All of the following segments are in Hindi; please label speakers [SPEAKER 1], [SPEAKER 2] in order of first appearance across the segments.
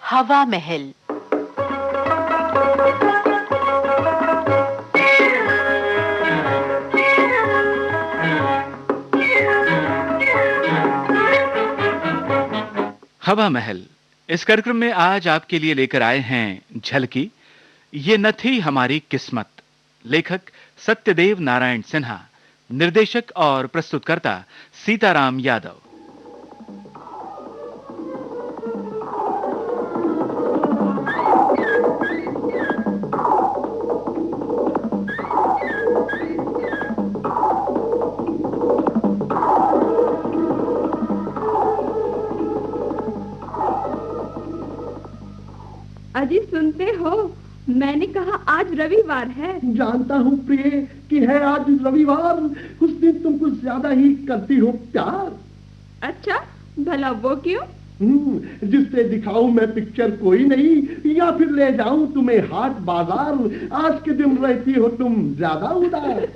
[SPEAKER 1] हवा महल।
[SPEAKER 2] हवा महल इस कार्यक्रम में आज आपके लिए लेकर आए हैं झलकी, ये न थी हमारी किस्मत। लेखक सत्यदेव नारायण सिन्हा, निर्देशक और प्रस्तुतकर्ता सीताराम यादव।
[SPEAKER 3] अजी सुनते हो, मैंने कहा आज रविवार है।
[SPEAKER 4] जानता हूँ प्रिय कि है आज रविवार। उस दिन तुम कुछ ज्यादा ही करती हो प्यार।
[SPEAKER 3] अच्छा, भला वो क्यों?
[SPEAKER 4] जिससे दिखाऊं मैं पिक्चर कोई नहीं, या फिर ले जाऊं तुम्हें हाट बाजार। आज के दिन रहती हो तुम ज्यादा उदार।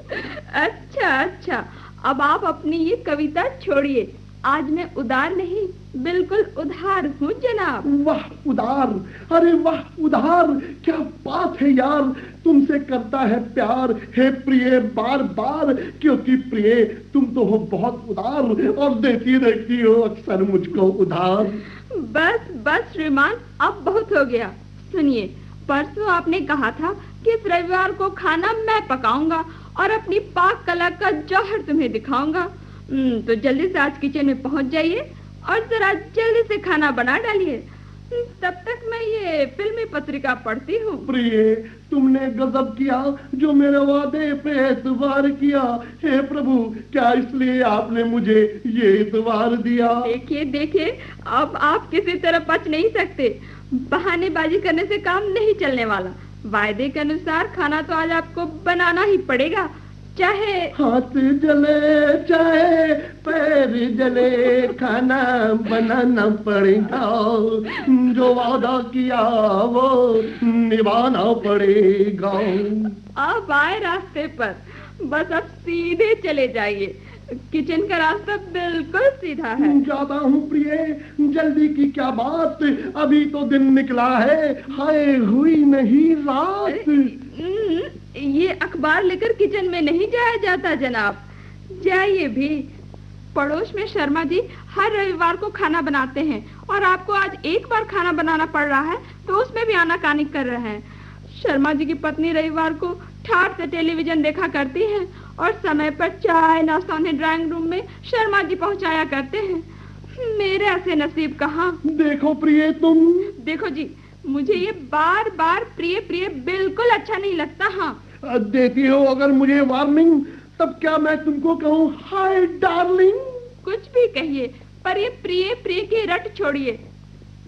[SPEAKER 3] अच्छा, अब आप अपनी ये कविता छोड़िए। आज मैं उदार नहीं, बिल्कुल उधार हूँ जनाब।
[SPEAKER 4] वाह उदार, अरे वाह उधार, क्या बात है यार। तुमसे करता है प्यार है प्रिय बार बार, क्योंकि प्रिय तुम तो हो बहुत उदार और देती रहती हो अक्सर मुझको उधार।
[SPEAKER 3] बस श्रीमान, अब बहुत हो गया। सुनिए, परसों आपने कहा था कि इस रविवार को खाना मैं पकाऊंगा और अपनी पाक कला का जौहर तुम्हें दिखाऊंगा। तो जल्दी से आज किचन में पहुंच जाइए और जरा जल्दी से खाना बना डालिए। तब तक मैं ये फिल्मी पत्रिका पढ़ती हूँ।
[SPEAKER 4] प्रिय तुमने गजब किया जो मेरे वादे पे एतबार किया। हे प्रभु, क्या इसलिए आपने मुझे ये एतबार दिया?
[SPEAKER 3] देखिए, अब आप किसी तरह बच नहीं सकते। बहानेबाजी करने से काम नहीं चलने वाला। वायदे के अनुसार खाना तो आज आपको बनाना ही पड़ेगा, चाहे
[SPEAKER 4] हाथ जले चाहे पैर जले, खाना बनाना पड़ेगा। जो वादा किया वो निभाना पड़ेगा।
[SPEAKER 3] अब आए रास्ते पर, बस अब सीधे चले जाइए। किचन का रास्ता बिल्कुल सीधा है।
[SPEAKER 4] जाता हूँ प्रिय, जल्दी की क्या बात, अभी तो दिन निकला है, हाय हुई नहीं रात।
[SPEAKER 3] ये अखबार लेकर किचन में नहीं जाया जाता जनाब। जाइए भी। पड़ोस में शर्मा जी हर रविवार को खाना बनाते हैं और आपको आज एक बार खाना बनाना पड़ रहा है तो उसमें भी आनाकानी कर रहे हैं। शर्मा जी की पत्नी रविवार को ठाठ से टेलीविजन देखा करती हैं और समय पर चाय नाश्ता उन्हें ड्राइंग रूम में शर्मा जी पहुंचाया करते हैं। मेरे ऐसे नसीब कहाँ।
[SPEAKER 4] देखो प्रिय तुम।
[SPEAKER 3] देखो जी, मुझे ये बार बार प्रिय बिल्कुल अच्छा नहीं लगता। हाँ,
[SPEAKER 4] देती हो अगर मुझे वार्निंग, तब क्या मैं तुमको कहूँ हाय डार्लिंग?
[SPEAKER 3] कुछ भी कहिए, पर ये प्रिय की रट छोड़िए।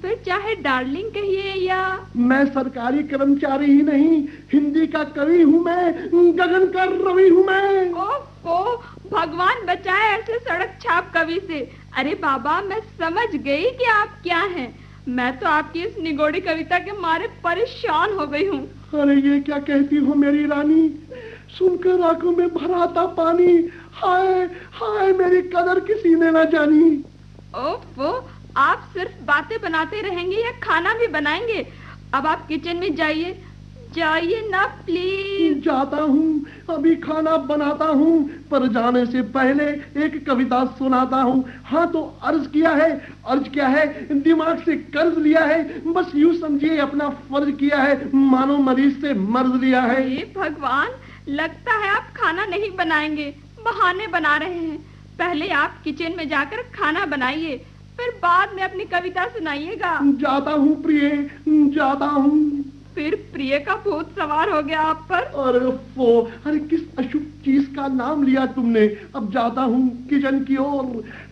[SPEAKER 3] फिर चाहे डार्लिंग कहिए या...
[SPEAKER 4] मैं सरकारी कर्मचारी ही नहीं, हिंदी का कवि हूँ मैं, गगन का रवि हूँ मैं।
[SPEAKER 3] ओफो, भगवान बचाए ऐसे सड़क छाप कवि से। अरे बाबा, मैं समझ गई कि आप क्या हैं। मैं तो आपकी इस निगोड़ी कविता के मारे परेशान हो गई हूँ।
[SPEAKER 4] अरे ये क्या कहती हो मेरी रानी, सुनकर आंखों में भराता पानी। हाय हाय, मेरी कदर किसी ने ना जानी।
[SPEAKER 3] ओफो, आप सिर्फ बातें बनाते रहेंगे या खाना भी बनाएंगे? अब आप किचन में जाइए ना प्लीज।
[SPEAKER 4] जाता हूँ, अभी खाना बनाता हूँ, पर जाने से पहले एक कविता सुनाता हूँ। हाँ तो अर्ज क्या है, दिमाग से कर्ज लिया है, बस यूं समझिए अपना फर्ज किया है, मानो मरीज से मर्ज लिया है।
[SPEAKER 3] हे भगवान, लगता है आप खाना नहीं बनाएंगे, बहाने बना रहे हैं। पहले आप किचन में जाकर खाना बनाइए, फिर बाद में अपनी कविता सुनाइएगा।
[SPEAKER 4] जाता हूँ प्रिय, जाता हूँ।
[SPEAKER 3] फिर प्रिय का भूत सवार हो गया आप पर।
[SPEAKER 4] अरे किस अशुभ चीज का नाम लिया तुमने। अब जाता हूँ किचन की ओर।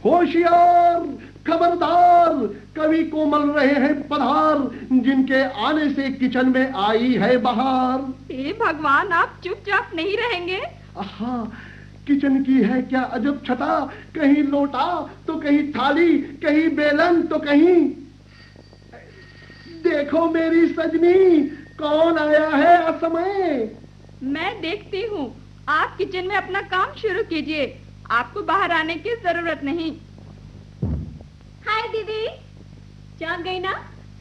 [SPEAKER 4] होशियार, खबरदार, कवि कोमल रहे हैं पधार, जिनके आने से किचन में आई है बहार।
[SPEAKER 3] हे भगवान, आप चुपचाप नहीं रहेंगे?
[SPEAKER 4] हाँ, किचन की है क्या अजब छटा, कहीं लोटा तो कहीं थाली, कहीं बेलन तो कहीं... देखो मेरी सजनी, कौन आया है असमय?
[SPEAKER 3] मैं देखती हूँ। आप किचन में अपना काम शुरू कीजिए, आपको बाहर आने की जरूरत नहीं। हाय दीदी, जाग गई ना?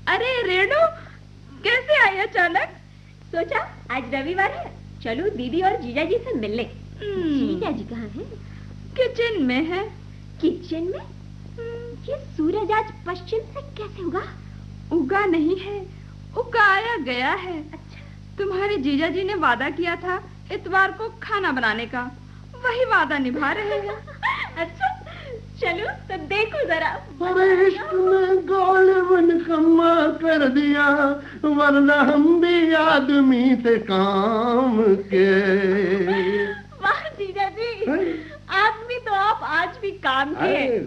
[SPEAKER 3] अरे रेणु, कैसे आई अचानक?
[SPEAKER 1] सोचा आज रविवार है, चलो दीदी और जीजा जी से मिलने। जीजा जी कहाँ हैं?
[SPEAKER 3] किचन में है।
[SPEAKER 1] किचन में? ये सूरज आज पश्चिम से कैसे उगा?
[SPEAKER 3] उगा नहीं है, उगाया गया है।
[SPEAKER 1] अच्छा।
[SPEAKER 3] तुम्हारे जीजा जी ने वादा किया था इतवार को खाना बनाने का, वही वादा निभा रहे हैं।
[SPEAKER 1] अच्छा, चलो तो देखो जरा।
[SPEAKER 4] अरे इश्क ने गालिबन कमा कर दिया, वरना हम भी आदमी थे काम के।
[SPEAKER 1] वाह जीजा जी, आदमी तो आप आज भी काम के।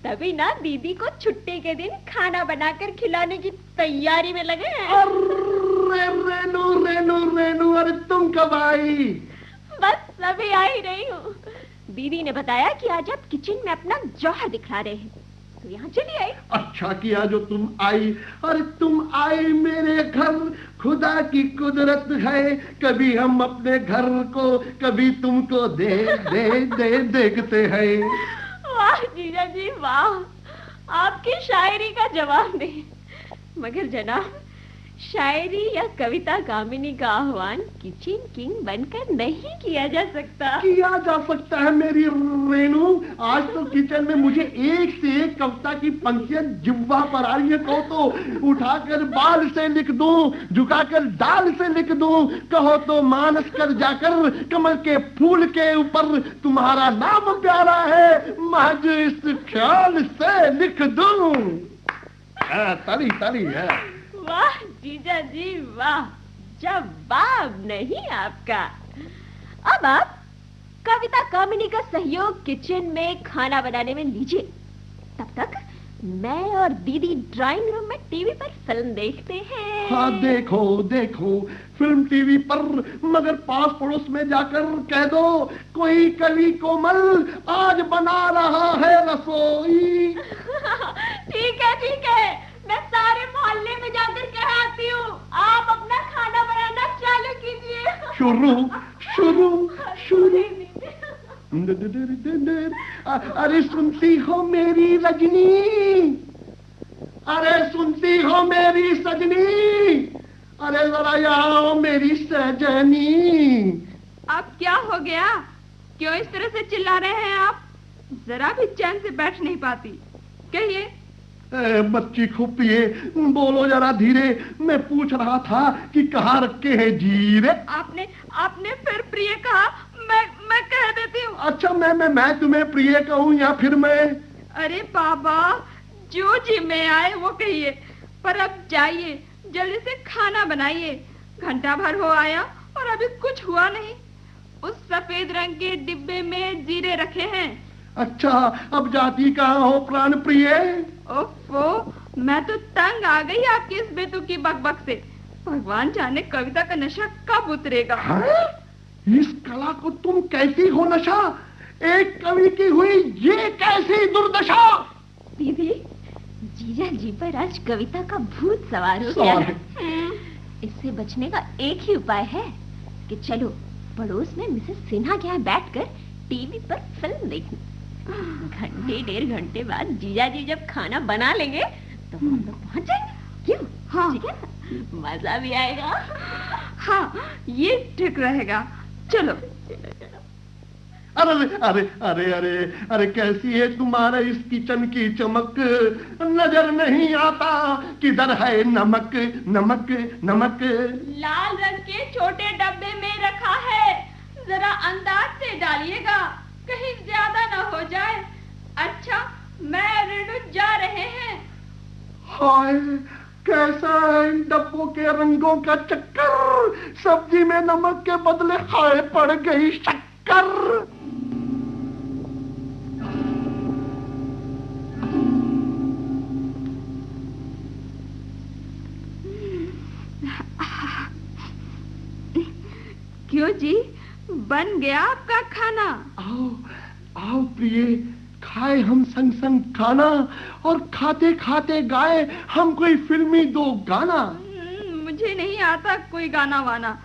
[SPEAKER 1] तभी ना दीदी को छुट्टी के दिन खाना बनाकर खिलाने की तैयारी में लगे हैं।
[SPEAKER 4] अरे रेनू रेनू रेनू, अरे तुम कब आई?
[SPEAKER 1] बस अभी आ ही रही हूँ। दीदी ने बताया कि आज आप किचन में अपना जौहर दिखा रहे हैं, तो यहाँ चली आई।
[SPEAKER 4] अच्छा किया जो तुम आई। अरे तुम आई मेरे घर, खुदा की कुदरत है। कभी हम अपने घर को, कभी तुमको देखते हैं।
[SPEAKER 1] वाह जीजा जी वाह, आपकी शायरी का जवाब दे। मगर जनाब, शायरी या कविता कामिनी का आह्वान किचन किंग बनकर नहीं किया जा सकता।
[SPEAKER 4] किया जा सकता है मेरी रेनू। आज तो किचन में मुझे एक से एक कविता की पंक्तियां जिह्वा पर आ रही है। कहो तो उठाकर बाल से लिख दूं, झुकाकर डाल से लिख दूं, कहो तो मानस कर जाकर कमल के फूल के ऊपर तुम्हारा नाम प्यारा है, महज इस ख्याल से लिख दूं। ताली ताली है।
[SPEAKER 1] वाह जीजा जी वाह, जवाब नहीं आपका। अब आप कविता कामिनी का सहयोग किचन में खाना बनाने में लीजिए। तब तक मैं और दीदी ड्राइंग रूम में टीवी पर फिल्म देखते हैं।
[SPEAKER 4] हाँ देखो देखो फिल्म टीवी पर, मगर पास पड़ोस में जाकर कह दो कोई कवि कोमल आज बना रहा है रसोई।
[SPEAKER 1] ठीक है, मैं सारे मोहल्ले में जाकर कह आती हूँ। आप अपना खाना बनाना चालू कीजिए। शुरू। अरे सुनती हो मेरी रजनी, अरे सुनती हो मेरी सजनी, अरे जरा आओ मेरी सजनी।
[SPEAKER 3] अब क्या हो गया? क्यों इस तरह से चिल्ला रहे हैं आप? जरा भी चैन से बैठ नहीं पाती। कहिए।
[SPEAKER 4] बच्ची खुफिए, बोलो जरा धीरे। मैं पूछ रहा था कि कहाँ रखे हैं जीरे।
[SPEAKER 3] आपने फिर प्रिय कहा। मैं कह देती हूँ।
[SPEAKER 4] अच्छा मैं तुम्हें प्रिय कहूँ या फिर मैं?
[SPEAKER 3] अरे बाबा, जो जी में आए वो कहिए। पर अब जाइए, जल्दी से खाना बनाइए। घंटा भर हो आया और अभी कुछ हुआ नहीं। उस सफेद रंग के डिब्बे में जीरे रखे हैं।
[SPEAKER 4] अच्छा, अब जाती कहाँ हो प्राण प्रिय?
[SPEAKER 3] ओफो, मैं तो तंग आ गई आपकी इस बेतुकी बकबक से। भगवान जाने कविता का नशा कब उतरेगा।
[SPEAKER 4] इस कला को तुम कैसी हो नशा? एक कवि की हुई ये कैसी दुर्दशा?
[SPEAKER 1] दीदी, जीजा जी पर आज कविता का भूत सवार हो गया है। इससे बचने का एक ही उपाय है कि चलो पड़ोस में मिसेस सिन्हा के यहाँ बैठकर टीवी पर फिल्म देखने। घंटे 1.5 घंटे बाद जीजा जी जब खाना बना लेंगे तो हम लोग पहुंच जाएंगे। क्यों?
[SPEAKER 3] हाँ,
[SPEAKER 1] ठीक है ना? मजा भी आएगा।
[SPEAKER 3] हाँ, ये ठीक रहेगा। चलो।
[SPEAKER 4] अरे अरे अरे अरे अरे कैसी है तुम्हारे इस किचन की चमक, नजर नहीं आता किधर है नमक नमक नमक।
[SPEAKER 3] लाल रंग के छोटे डब्बे में रखा है, जरा अंदाज से डालिएगा, कहीं ज्यादा ना हो जाए। अच्छा, मैं रेणु जा रहे हैं।
[SPEAKER 4] हाय, कैसा है इन डब्बों के रंगों का चक्कर। सब्जी में नमक के बदले हाय पड़ गई शक्कर।
[SPEAKER 3] क्यों जी, बन गया आपका खाना?
[SPEAKER 4] आओ आओ प्रिय, खाए हम संग संग खाना और खाते खाते गाए हम कोई फिल्मी दो गाना।
[SPEAKER 3] मुझे नहीं आता कोई गाना वाना।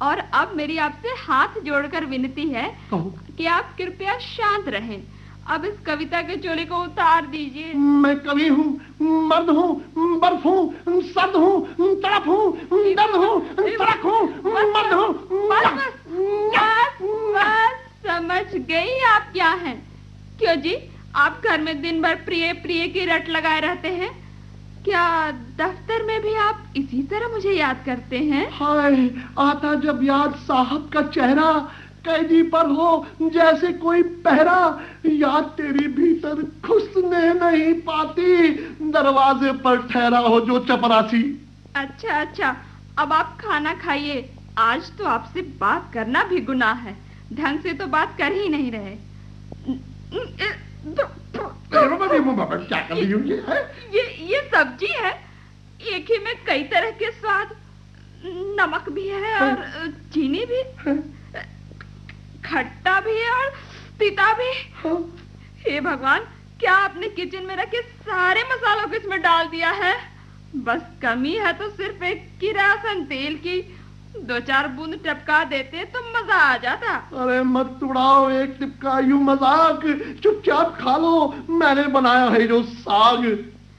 [SPEAKER 3] और अब मेरी आपसे हाथ जोड़कर विनती है कि आप कृपया शांत रहें अब इस कविता के चोले को उतार दीजिए।
[SPEAKER 4] मैं कवि हूँ, मर्द हूँ, बर्फ हूँ, सर्द हूँ, तड़प हूँ, दर्द हूँ, तड़क हूँ, मर्द हूँ।
[SPEAKER 3] बस समझ गई आप क्या हैं। क्यों जी, आप घर में दिन भर प्रिय प्रिय की रट लगाए रहते हैं? क्या दफ्तर में भी आप इसी तरह मुझे याद करते हैं?
[SPEAKER 4] हाय, आता जब याद साहब का चेहरा, कैदी पर हो जैसे कोई पहरा, याद तेरी भीतर घुसने नहीं पाती, दरवाजे पर ठहरा हो जो चपरासी।
[SPEAKER 3] अच्छा अच्छा, अब आप खाना खाइए। आज तो आपसे बात करना भी गुनाह है, ढंग से तो बात कर ही नहीं रहे।
[SPEAKER 4] क्या कर रही हूँ
[SPEAKER 3] ये सब्जी है, एक ही में कई तरह के स्वाद, नमक भी है और चीनी भी, खट्टा भी है और तीता भी। हे भगवान, क्या आपने किचन में रखे सारे मसालों को इसमें डाल दिया है? बस कमी है तो सिर्फ एक किरासन तेल की, 2-4 बूंद टपका देते तो मजा आ जाता।
[SPEAKER 4] अरे मत उड़ाओ एक टिपका यूं मजाक, चुपचाप खा लो, मैंने बनाया है जो साग।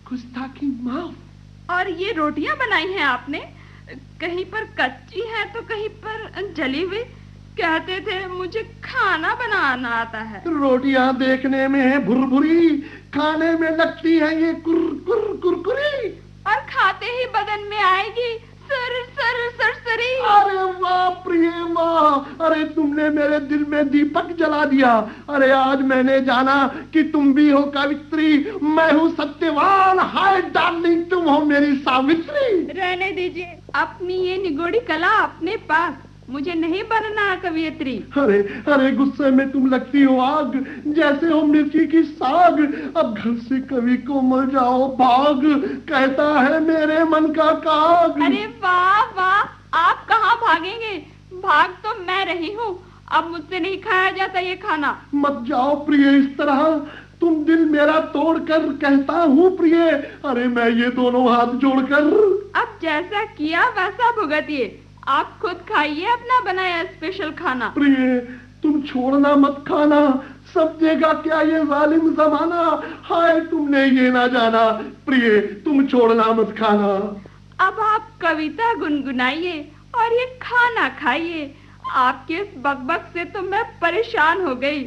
[SPEAKER 4] गुस्ताखी माफ।
[SPEAKER 3] और ये रोटियां बनाई हैं आपने, कहीं पर कच्ची हैं तो कहीं पर जली हुई। कहते थे मुझे खाना बनाना आता है।
[SPEAKER 4] रोटियां देखने में है भुरभुरी, खाने में लगती है ये कुरकुरी,
[SPEAKER 3] और खाते ही बदन में आएगी सरसरी।
[SPEAKER 4] अरे वाह प्रिय वाह, अरे तुमने मेरे दिल में दीपक जला दिया। अरे आज मैंने जाना कि तुम भी हो कवित्री, मैं हूँ सत्यवान। हाय डार्लिंग, तुम हो मेरी सावित्री।
[SPEAKER 3] रहने दीजिए अपनी ये निगोड़ी कला अपने पास, मुझे नहीं बनना कवियत्री।
[SPEAKER 4] अरे अरे, गुस्से में तुम लगती हो आग, जैसे हो मिर्ची की साग। अब घर से कवि को मर जाओ भाग, कहता है मेरे मन का काग।
[SPEAKER 3] अरे वाह वाह, आप कहाँ भागेंगे? भाग तो मैं रही हूँ, अब मुझसे नहीं खाया जाता ये खाना।
[SPEAKER 4] मत जाओ प्रिय इस तरह, तुम दिल मेरा तोड़कर, कहता हूँ प्रिय। अरे मैं ये दोनों हाथ जोड़कर।
[SPEAKER 3] अब जैसा किया वैसा भुगतिए, आप खुद खाइए अपना बनाया स्पेशल खाना।
[SPEAKER 4] प्रिय तुम छोड़ना मत खाना, समझेगा क्या ये जालिम जमाना। हाय तुमने ये ना जाना, प्रिय तुम छोड़ना मत खाना।
[SPEAKER 3] अब आप कविता गुनगुनाइए और ये खाना खाइए। आपके इस बकबक से तो मैं परेशान हो गई।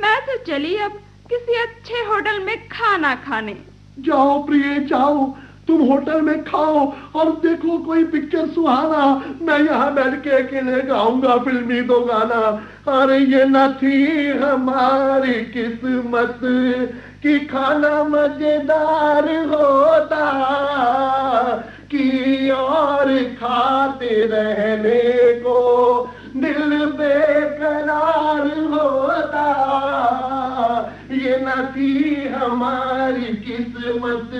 [SPEAKER 3] मैं तो चली अब किसी अच्छे होटल में खाना खाने।
[SPEAKER 4] जाओ प्रिय जाओ, तुम होटल में खाओ और देखो कोई पिक्चर सुहाना। मैं यहाँ बैठ के अकेले गाऊंगा फिल्मी दो गाना। अरे ये न थी हमारी किस्मत कि खाना मजेदार होता, कि और खाते रहने को दिल बेकरार होता। ये न थी हमारी किस्मत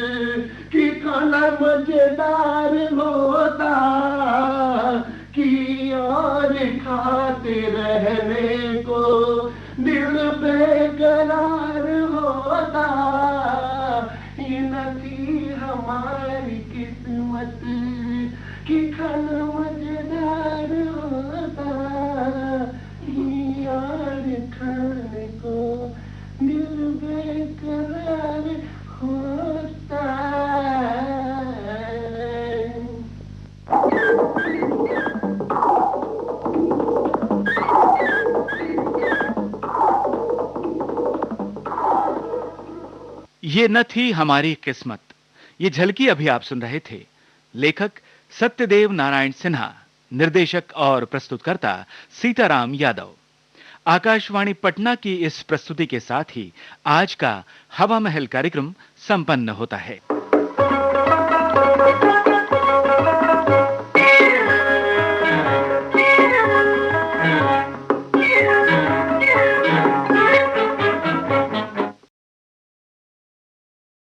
[SPEAKER 4] कि खाना मजेदार होता, कि और खाते रहने को दिल बेकरार होता। ये न थी हमारी किस्मत कि खाना मजेदार होता, कि और खाने को दिल बेकरार होता।
[SPEAKER 2] ये न थी हमारी किस्मत। ये झलकी अभी आप सुन रहे थे। लेखक सत्यदेव नारायण सिन्हा, निर्देशक और प्रस्तुतकर्ता सीताराम यादव। आकाशवाणी पटना की इस प्रस्तुति के साथ ही आज का हवा महल कार्यक्रम संपन्न होता है।